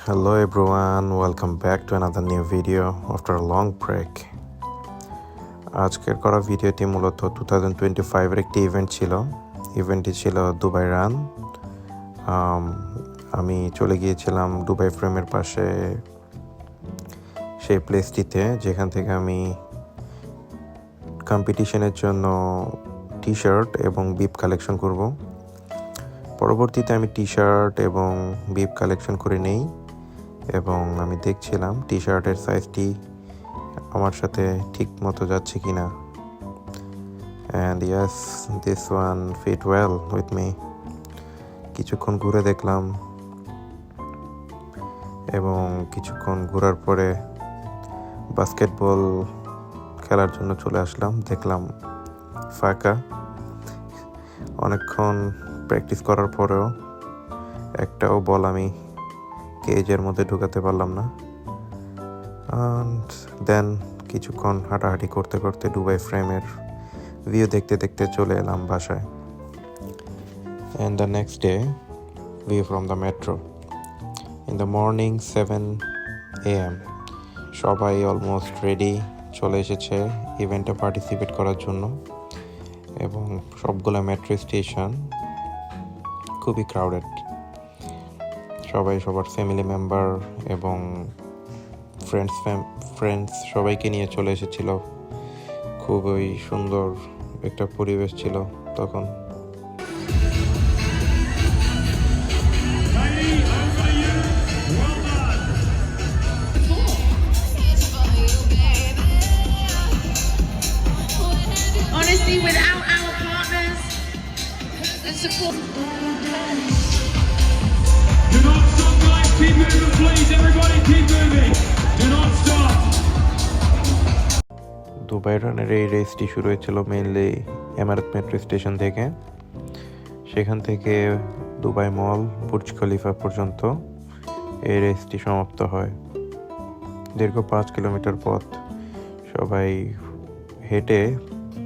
Hello everyone, welcome back to another new video after a long break. আজকের করা ভিডিওটি মূলত 2025 এর একটি ইভেন্ট ছিল। ইভেন্টটি ছিল দুবাই রান। আমি চলে গিয়েছিলাম দুবাই ফ্রেমের পাশে সেই প্লেসটিতে, যেখান থেকে আমি কম্পিটিশনের জন্য টি শার্ট এবং বিপ কালেকশন করব। পরবর্তীতে আমি টি শার্ট এবং বিপ কালেকশন করে নেই এবং আমি দেখছিলাম টি শার্টের সাইজটি আমার সাথে ঠিক মতো যাচ্ছে কিনা। And yes, this one fit well with me. কিছুক্ষণ ঘুরে দেখলাম এবং কিছুক্ষণ ঘোরার পরে বাস্কেটবল খেলার জন্য চলে আসলাম। দেখলাম ফাঁকা। অনেকক্ষণ প্র্যাকটিস করার পরেও একটাও বল আমি কেজের মধ্যে ঢুকাতে পারলাম না। দেন কিছুক্ষণ হাঁটাহাঁটি করতে করতে দুবাই ফ্রেমের ভিউ দেখতে দেখতে চলে এলাম বাসায়। And the next day view from the metro in the morning 7 AM। সবাই অলমোস্ট রেডি, চলে এসেছে ইভেন্টে পার্টিসিপেট করার জন্য এবং সবগুলো মেট্রো স্টেশন খুবই ক্রাউডেড। সবাই সবার ফ্যামিলি মেম্বার এবং ফ্রেন্ডস সবাইকে নিয়ে চলে এসেছিল। খুবই সুন্দর একটা পরিবেশ ছিল তখন। Honestly, without our partners, the support. Do not stop, guys. Keep moving, please. Everybody keep moving. Do not stop. Dubai রানের এই রেসটি শুরু হয়েছিল মেইনলি এমারাত মেট্রো স্টেশন থেকে। সেখান থেকে দুবাই মল, বুর্জ খলিফা পর্যন্ত এই রেসটি সমাপ্ত হয়। দীর্ঘ 5 কিলোমিটার পথ সবাই হেঁটে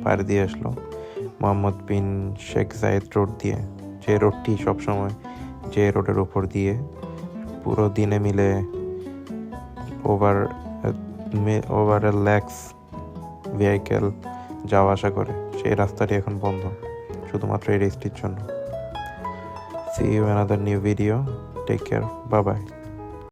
পার দিয়ে আসলো মোহাম্মদ বিন শেখ জায়েদ রোড দিয়ে, যে রোডটি সবসময় যে রোডের উপর দিয়ে পুরো দিনে মিলে ওভার ল্যাক্স ভেহিকেল যাওয়া আসা করে। সেই রাস্তাটি এখন বন্ধ শুধুমাত্র এই রেসটির জন্য। See you in another new video. Take care. Bye bye.